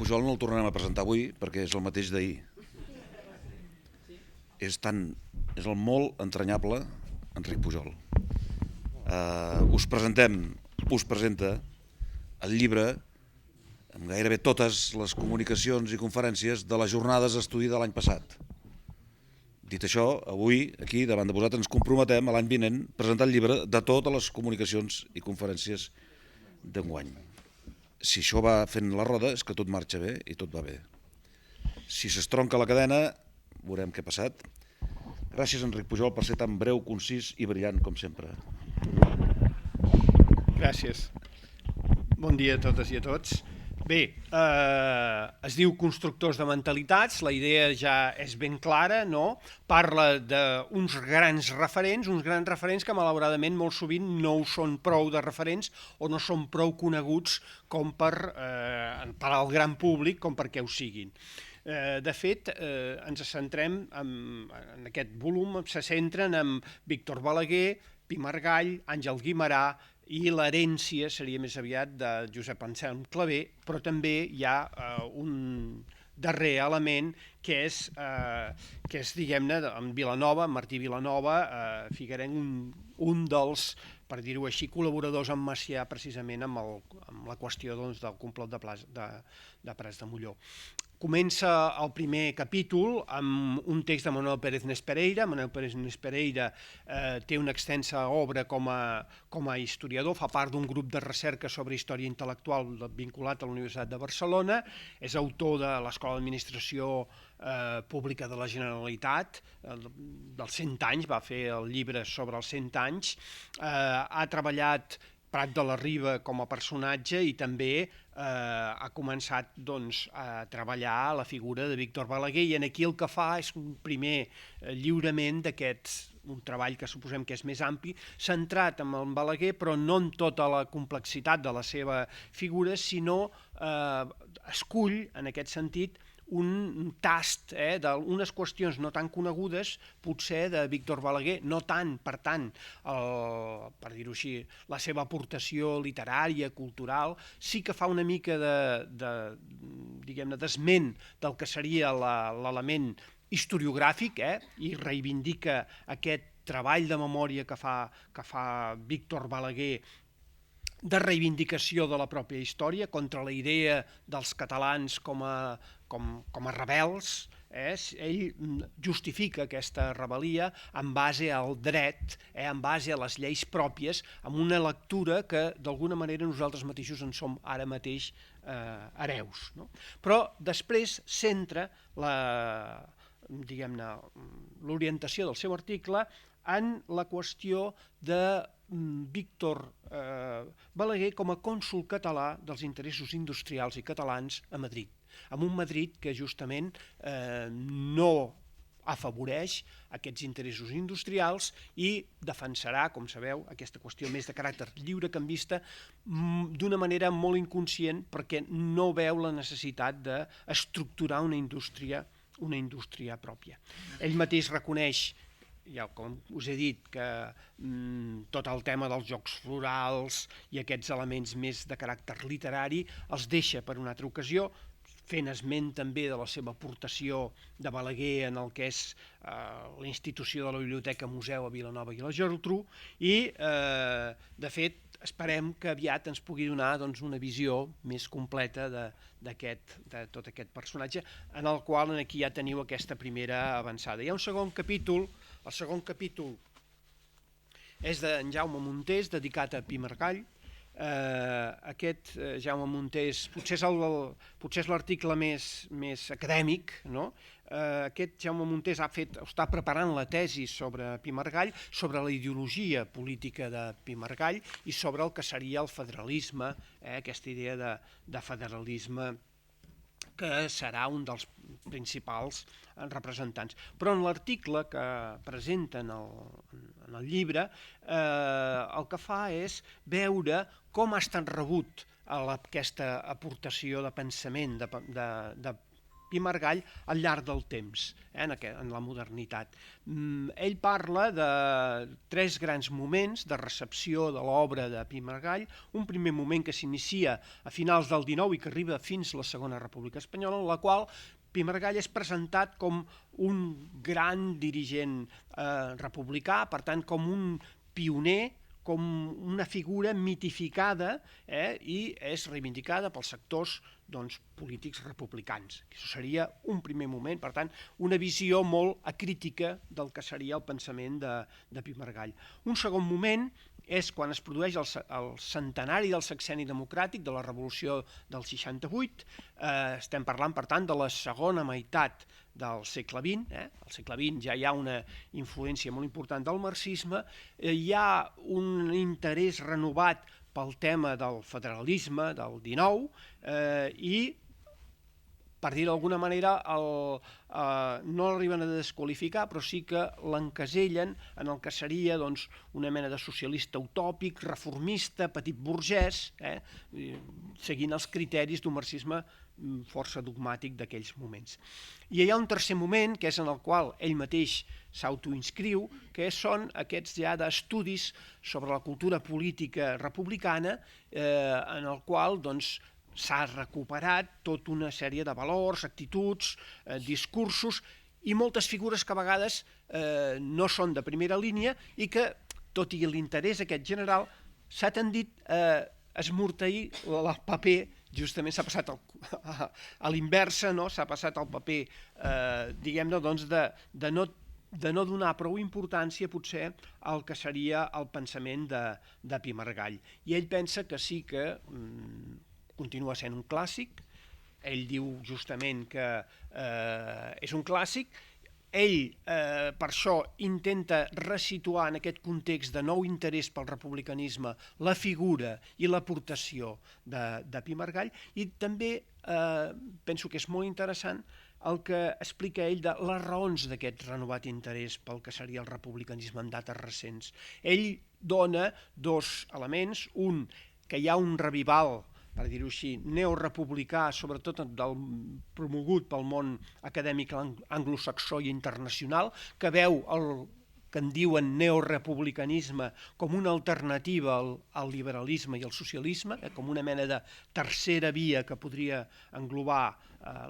Pujol no el tornarem a presentar avui perquè és el mateix d'ahir. És el molt entranyable Enric Pujol. Us presenta el llibre amb gairebé totes les comunicacions i conferències de les jornades d'estudi de l'any passat. Dit això, avui, aquí, davant de vosaltres, ens comprometem a l'any vinent a presentar el llibre de totes les comunicacions i conferències d'enguany. Si això va fent la roda és que tot marxa bé i tot va bé. Si s'estronca la cadena, veurem què ha passat. Gràcies, Enric Pujol, per ser tan breu, concís i brillant com sempre. Gràcies. Bon dia a totes i a tots. Bé, es diu Constructors de Mentalitats, la idea ja és ben clara, no? Parla d'uns grans referents que malauradament molt sovint no ho són prou de referents o no són prou coneguts com per al gran públic com perquè ho siguin. De fet, ens centrem en aquest volum, se centren en Víctor Balaguer, Pi Margall, Àngel Guimerà, i l'herència seria més aviat de Josep Anselm Clavé, però també hi ha un darrer element que és diguem-ne, en Vilanova, en Martí Vilanova, figurenc un dels, per dir-ho així, col·laboradors amb Macià precisament amb la qüestió del complot de Prats de Molló. Comença el primer capítol amb un text de Manuel Pérez Nespereira. Manuel Pérez Nespereira té una extensa obra com a historiador, fa part d'un grup de recerca sobre història intel·lectual vinculat a la Universitat de Barcelona, és autor de l'Escola d'Administració Pública de la Generalitat, dels 100 anys, va fer el llibre sobre els 100 anys, ha treballat Prat de la Riba com a personatge i també ha començat a treballar la figura de Víctor Balaguer, i aquí el que fa és un primer lliurament un treball que suposem que és més ampli, centrat en el Balaguer, però no en tota la complexitat de la seva figura, sinó escull, en aquest sentit, un tast d'unes qüestions no tan conegudes, potser de Víctor Balaguer, no tant, per tant, per dir-ho així, la seva aportació literària, cultural, sí que fa una mica d'esment del que seria l'element historiogràfic, i reivindica aquest treball de memòria que fa Víctor Balaguer, de reivindicació de la pròpia història, contra la idea dels catalans com a rebels. Ell justifica aquesta rebel·lia en base al dret, en base a les lleis pròpies, amb una lectura que d'alguna manera nosaltres mateixos en som ara mateix hereus. Però després centra l'orientació del seu article en la qüestió de Víctor Balaguer com a cònsol català dels interessos industrials i catalans a Madrid, amb un Madrid que justament no afavoreix aquests interessos industrials i defensarà, com sabeu, aquesta qüestió més de caràcter lliurecanvista d'una manera molt inconscient, perquè no veu la necessitat d'estructurar una indústria pròpia. Ell mateix reconeix, ja com us he dit, que tot el tema dels jocs florals i aquests elements més de caràcter literari els deixa per una altra ocasió, fent esment també de la seva aportació de Balaguer en el que és la institució de la Biblioteca Museu a Vilanova i la Geltrú, i de fet esperem que aviat ens pugui donar una visió més completa de tot aquest personatge, en el qual aquí ja teniu aquesta primera avançada. Hi ha un segon capítol. El segon capítol és d'en Jaume Montés, dedicat a Pi Margall. Aquest Jaume Montés potser és l'article més acadèmic, no? Aquest Jaume Montés està preparant la tesi sobre Pi Margall, sobre la ideologia política de Pi Margall i sobre el que seria el federalisme, aquesta idea de federalisme que serà un dels principals representants. Però en l'article que presenta en el llibre, el que fa és veure com ha estat rebut aquesta aportació de pensament de Pi Margall al llarg del temps, en la modernitat. Ell parla de 3 grans moments de recepció de l'obra de Pi Margall, un primer moment que s'inicia a finals del XIX i que arriba fins a la Segona República Espanyola, en la qual Pi Margall és presentat com un gran dirigent republicà, per tant, com un pioner, com una figura mitificada i és reivindicada pels sectors polítics republicans. Això seria un primer moment, per tant, una visió molt acrítica del que seria el pensament de Pi Margall. Un segon moment és quan es produeix el centenari del sexenni democràtic, de la Revolució del 68. Estem parlant, per tant, de la segona meitat del segle XX. Al segle XX ja hi ha una influència molt important del marxisme, hi ha un interès renovat pel tema del federalisme del XIX i, per dir d'alguna manera, no l'arriben a desqualificar, però sí que l'encasellen en el que seria una mena de socialista utòpic, reformista, petit burgès, seguint els criteris d'un marxisme força dogmàtic d'aquells moments. I hi ha un tercer moment, que és en el qual ell mateix s'autoinscriu, que són aquests ja d'estudis sobre la cultura política republicana, en el qual s'ha recuperat tota una sèrie de valors, actituds, discursos i moltes figures que a vegades no són de primera línia i que, tot i l'interès aquest general, s'ha tendit a esmorteir el paper. Justament s'ha passat a l'inversa, s'ha passat al paper, diguem-ne, de no donar prou importància potser al que seria el pensament de Pi Margall. I ell pensa que sí que continua sent un clàssic, ell diu justament que és un clàssic. Ell, per això, intenta resituar en aquest context de nou interès pel republicanisme la figura i l'aportació de Pi Margall, i també penso que és molt interessant el que explica ell de les raons d'aquest renovat interès pel que seria el republicanisme en dates recents. Ell dona 2 elements, un, que hi ha un revival, per dir-ho així, neorepublicà, sobretot promogut pel món acadèmic anglosaxó i internacional, que veu el que en diuen neorepublicanisme com una alternativa al liberalisme i al socialisme, com una mena de tercera via que podria englobar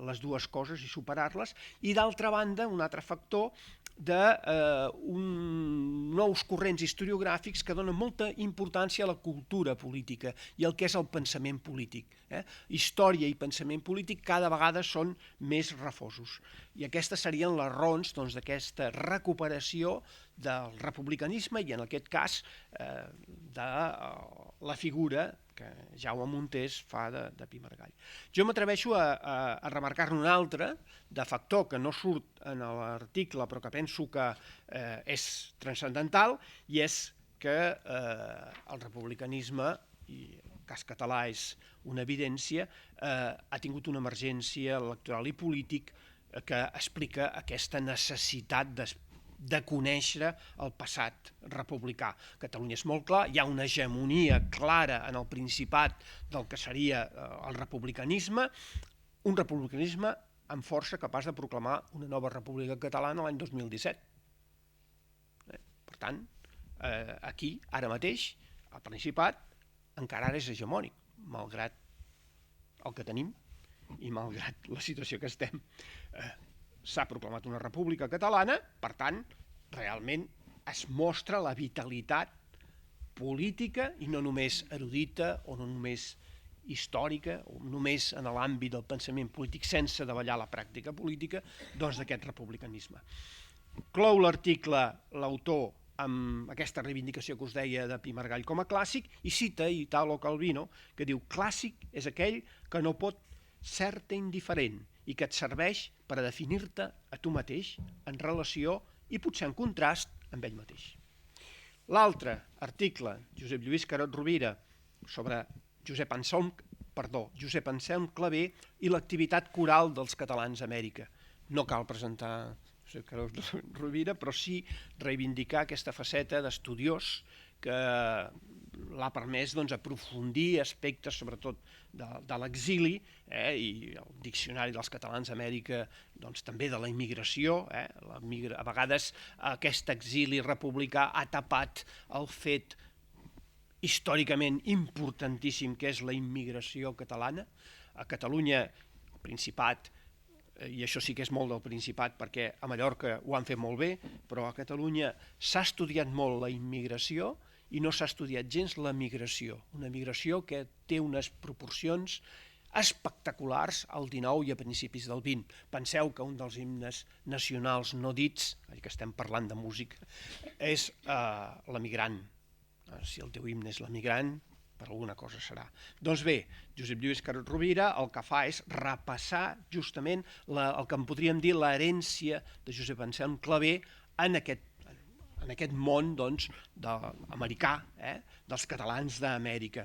les dues coses i superar-les, i d'altra banda, un altre factor de nous corrents historiogràfics que donen molta importància a la cultura política i al que és el pensament polític. Història i pensament polític cada vegada són més refosos. I aquestes serien les raons d'aquesta recuperació del republicanisme i, en aquest cas, de la figura que Jaume Montés fa de Pi Margall. Jo m'atreveixo a remarcar-ne un altre de factor que no surt en l'article però que penso que és transcendental, i és que el republicanisme, i el cas català és una evidència, ha tingut una emergència electoral i polític que explica aquesta necessitat de conèixer el passat republicà. Catalunya és molt clar, hi ha una hegemonia clara en el Principat del que seria el republicanisme, un republicanisme amb força capaç de proclamar una nova república catalana l'any 2017. Per tant, aquí, ara mateix, el Principat encara és hegemònic, malgrat el que tenim i malgrat la situació que estem. S'ha proclamat una república catalana, per tant, realment es mostra la vitalitat política, i no només erudita o no només històrica, o només en l'àmbit del pensament polític, sense davallar la pràctica política, d'aquest republicanisme. Clou l'article l'autor amb aquesta reivindicació que us deia de Pi Margall com a clàssic, i cita Italo Calvino, que diu: clàssic és aquell que no pot ser-te indiferent i que et serveix per a definir-te a tu mateix en relació i potser en contrast amb ell mateix. L'altre article, Josep Lluís Carot Rovira, sobre Josep Anselm Clavé i l'activitat coral dels catalans a Amèrica. No cal presentar Josep Carot Rovira, però sí reivindicar aquesta faceta d'estudiós que l'ha permès aprofundir aspectes sobretot de l'exili, i el Diccionari dels Catalans a Amèrica també de la immigració. A vegades aquest exili republicà ha tapat el fet històricament importantíssim que és la immigració catalana. A Catalunya, el Principat, i això sí que és molt del Principat perquè a Mallorca ho han fet molt bé, però a Catalunya s'ha estudiat molt la immigració i no s'ha estudiat gens la migració, una migració que té unes proporcions espectaculars al XIX i a principis del XX. Penseu que un dels himnes nacionals no dits, que estem parlant de música, és l'Emigrant. Si el teu himne és l'Emigrant, per alguna cosa serà. Doncs bé, Josep Lluís Carod Rovira el que fa és repassar justament el que en podríem dir l'herència de Josep Anselm Clavé en aquest món americà, dels catalans d'Amèrica.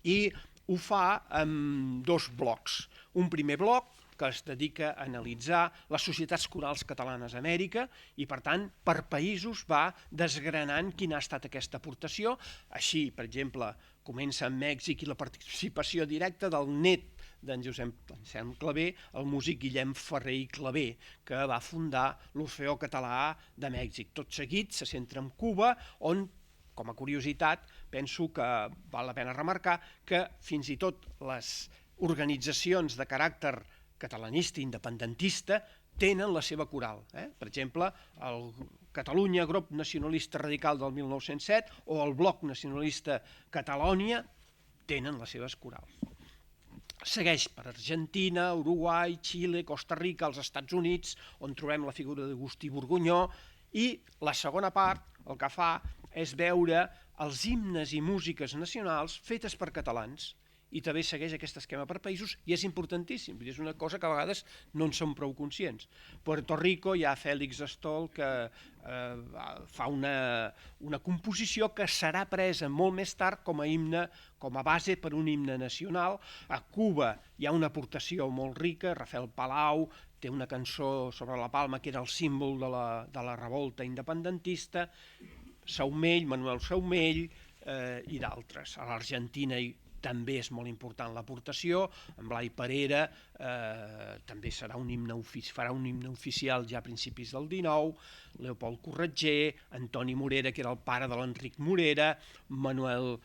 I ho fa en dos blocs. Un primer bloc que es dedica a analitzar les societats corals catalanes a Amèrica i, per tant, per països va desgranant quina ha estat aquesta aportació. Així, per exemple, comença amb Mèxic i la participació directa del net d'en Josep Anselm Clavé, el músic Guillem Ferrer i Clavé, que va fundar l'Orfeó Català de Mèxic. Tot seguit se centra en Cuba, on, com a curiositat, penso que val la pena remarcar que fins i tot les organitzacions de caràcter catalanista, independentista, tenen la seva coral. Per exemple, el Catalunya, Grup Nacionalista Radical del 1907, o el Bloc Nacionalista Catalònia, tenen les seves corals. Segueix per Argentina, Uruguai, Xile, Costa Rica, els Estats Units, on trobem la figura d'Agustí Borgunyó, i la segona part el que fa és veure els himnes i músiques nacionals fetes per catalans, i també segueix aquest esquema per països, i és importantíssim, és una cosa que a vegades no en som prou conscients. Puerto Rico hi ha Fèlix Astol que fa una composició que serà presa molt més tard com a himne, com a base per un himne nacional. A Cuba hi ha una aportació molt rica, Rafael Palau té una cançó sobre la Palma que era el símbol de la revolta independentista, Saumell, Manuel Saumell i d'altres. A l'Argentina també és molt important l'aportació, en Blai Parera també farà un himne oficial ja a principis del XIX, Leopold Corretger, Antoni Morera, que era el pare de l'Enric Morera, Manuel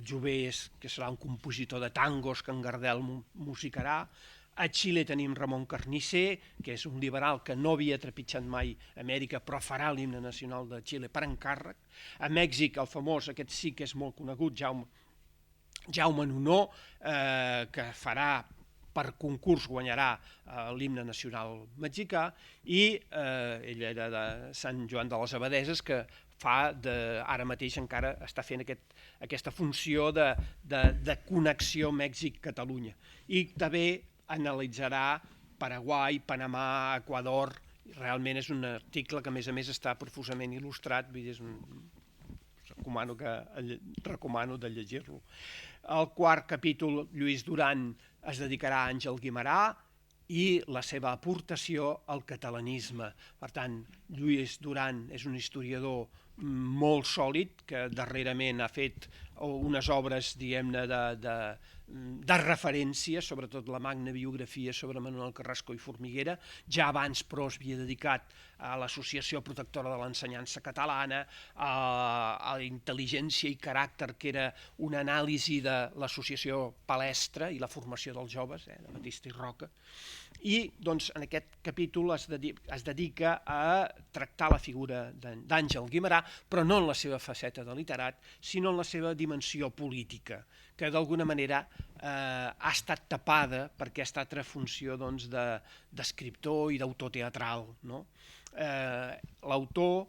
Jovés, que serà un compositor de tangos que en Gardel musicarà. A Xile tenim Ramon Carnicer, que és un liberal que no havia trepitjat mai Amèrica, però farà l'himne nacional de Xile per encàrrec. A Mèxic, el famós, aquest sí que és molt conegut, Jaume Nunó, que farà per concurs, guanyarà l'himne nacional mexicà, i ell era de Sant Joan de les Abadesses, que ara mateix encara està fent aquesta funció de connexió Mèxic-Catalunya. I també analitzarà Paraguai, Panamà, Equador. Realment és un article que a més està profusament il·lustrat, recomano de llegir-lo. El quart capítol, Lluís Duran, es dedicarà a Àngel Guimerà i la seva aportació al catalanisme. Per tant, Lluís Duran és un historiador molt sòlid, que darrerament ha fet unes obres, diguem-ne, de referència, sobretot la magna biografia sobre Manuel Carrasco i Formiguera. Ja abans, però, es havia dedicat a l'Associació Protectora de l'Ensenyança Catalana, a la intel·ligència i caràcter, que era una anàlisi de l'Associació Palestra i la formació dels joves, de Batista i Roca. I doncs, en aquest capítol es dedica a tractar la figura d'Àngel Guimerà, però no en la seva faceta de literat, sinó en la seva dimensió política, que d'alguna manera ha estat tapada per aquesta altra funció d'escriptor i d'autor teatral. L'autor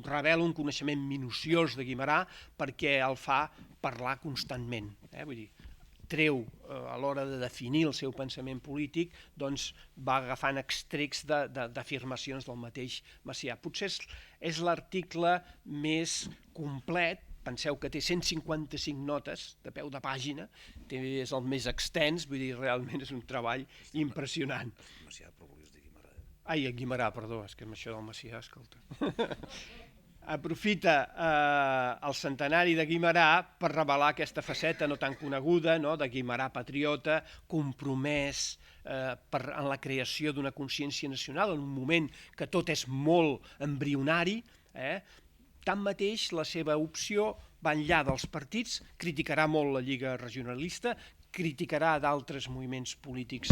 revela un coneixement minuciós de Guimerà perquè el fa parlar constantment. Vull dir, treu, a l'hora de definir el seu pensament polític, doncs va agafant extrecs d'afirmacions del mateix Macià. Potser és l'article més complet. Penseu que té 155 notes de peu de pàgina, és el més extens, vull dir, realment és un treball impressionant. Macià, però volies dir Guimerà. Ai, Guimerà, perdó, és que amb això del Macià, escolta. aprofita el centenari de Guimerà per revelar aquesta faceta no tan coneguda, no? De Guimerà patriota, compromès en la creació d'una consciència nacional en un moment que tot és molt embrionari. Tanmateix, la seva opció va enllà dels partits, criticarà molt la Lliga Regionalista, criticarà d'altres moviments polítics,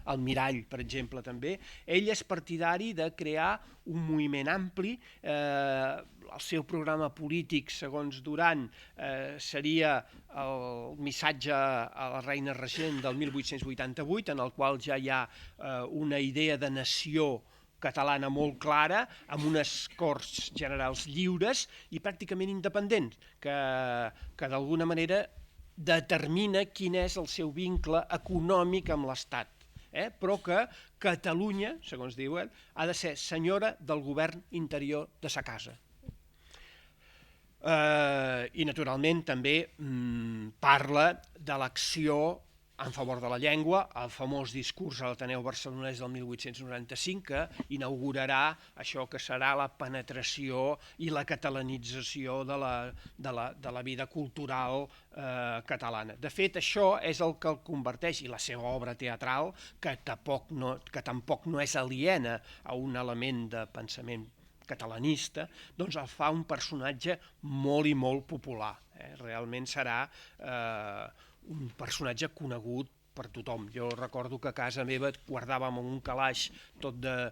el Mirall, per exemple, també. Ell és partidari de crear un moviment ampli. El seu programa polític, segons Duran, seria el missatge a la reina regent del 1888, en el qual ja hi ha una idea de nació catalana molt clara, amb unes Corts Generals lliures i pràcticament independents, que d'alguna manera determina quin és el seu vincle econòmic amb l'Estat, però que Catalunya, segons diuen, ha de ser senyora del govern interior de sa casa. I naturalment també parla de l'acció en favor de la llengua, el famós discurs a l'Ateneu Barcelonès del 1895, que inaugurarà això que serà la penetració i la catalanització de la vida cultural catalana. De fet, això és el que el converteix, i la seva obra teatral, que tampoc no és aliena a un element de pensament catalanista, doncs el fa un personatge molt i molt popular. Realment serà un personatge conegut per tothom. Jo recordo que a casa meva guardàvem en un calaix tot de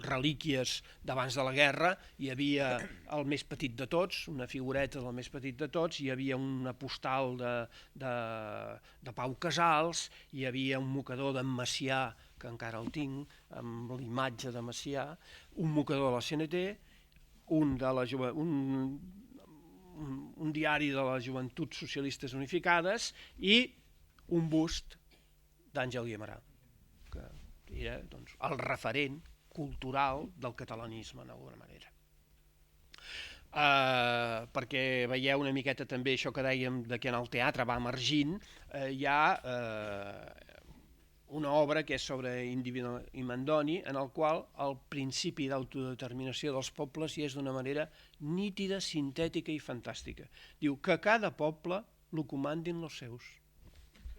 relíquies d'abans de la guerra, hi havia el més petit de tots, una figureta del més petit de tots, hi havia una postal de Pau Casals, hi havia un mocador d'en Macià, que encara el tinc, amb l'imatge de Macià, un mocador de la CNT, un diari de les Joventuts Socialistes Unificades i un bust d'Àngel Guimerà, que era el referent cultural del catalanisme, d'alguna manera. Perquè veieu una miqueta també això que dèiem que en el teatre va emergint, hi ha una obra que és sobre Individu i Mandoni, en el qual el principi d'autodeterminació dels pobles hi és d'una manera nítida, sintètica i fantàstica. Diu que cada poble lo comandin els seus.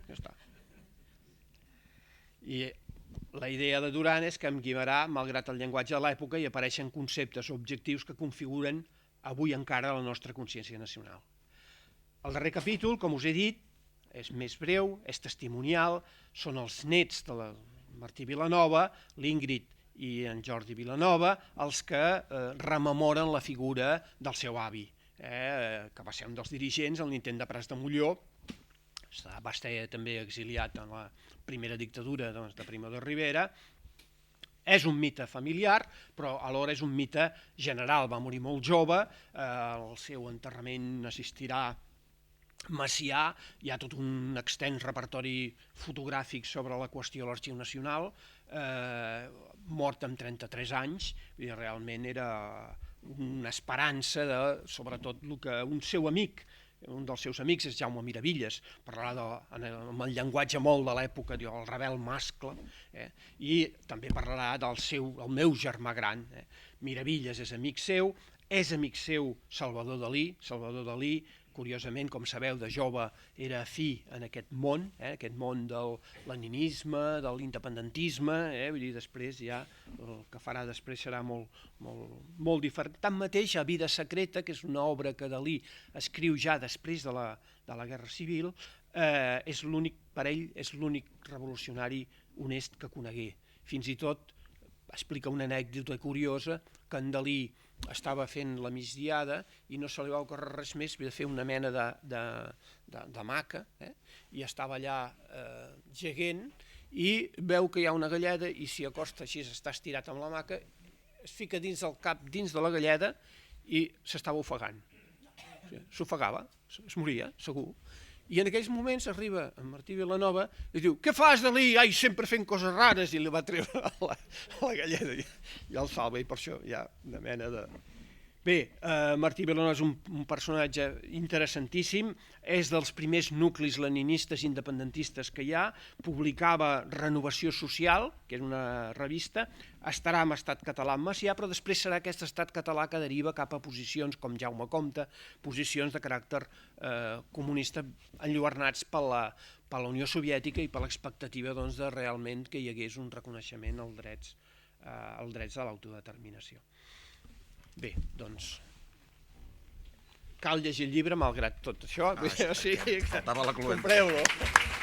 Ja està. I la idea de Duran és que amb Guimerà, malgrat el llenguatge de l'època, hi apareixen conceptes o objectius que configuren avui encara la nostra consciència nacional. El darrer capítol, com us he dit, és més breu, és testimonial, són els nets de la Martí Vilanova, l'Íngrid i en Jordi Vilanova, els que rememoren la figura del seu avi, que va ser un dels dirigents en l'intent de Prats de Molló, va estar també exiliat en la primera dictadura de Primo de Rivera. És un mite familiar, però alhora és un mite general. Va morir molt jove, al seu enterrament assistirà Macià, hi ha tot un extens repertori fotogràfic sobre la qüestió de l'Arxiu Nacional, mort amb 33 anys, i realment era una esperança de, sobretot, el que un seu amic, un dels seus amics és Jaume Miravilles, parlarà amb el llenguatge molt de l'època, el rebel mascle, i també parlarà del meu germà gran. Miravilles és amic seu Salvador Dalí, curiosament, com sabeu, de jove era afí en aquest món del leninisme, de l'independentisme, vull dir, després ja el que farà després serà molt diferent. Tanmateix, A vida secreta, que és una obra que Dalí escriu ja després de la Guerra Civil, per ell és l'únic revolucionari honest que conegué. Fins i tot explica una anècdota curiosa, que en Dalí estava fent la migdiada i no se li va ocórrer res més, havia de fer una mena d'hamaca, i estava allà jeguent i veu que hi ha una galleda i s'hi acosta així, està estirat amb l'hamaca, es fica dins del cap, dins de la galleda i s'estava ofegant. S'ofegava, es moria, segur. I en aquells moments arriba en Martí Vilanova i diu: "Què fas, Dalí? Ai, sempre fent coses rares", i li va treure la galleda i el salva, i per això hi ha una mena de... Bé, Martí Vilanova és un personatge interessantíssim, és dels primers nuclis leninistes independentistes que hi ha, publicava Renovació Social, que és una revista, estarà en Estat Català en Macià, però després serà aquest Estat Català que deriva cap a posicions com Jaume Comte, posicions de caràcter comunista enlluernats per la Unió Soviètica i per l'expectativa de realment que hi hagués un reconeixement als drets de l'autodeterminació. Bé, doncs, cal llegir el llibre malgrat tot això. Faltava la cluenta. Compreu-lo.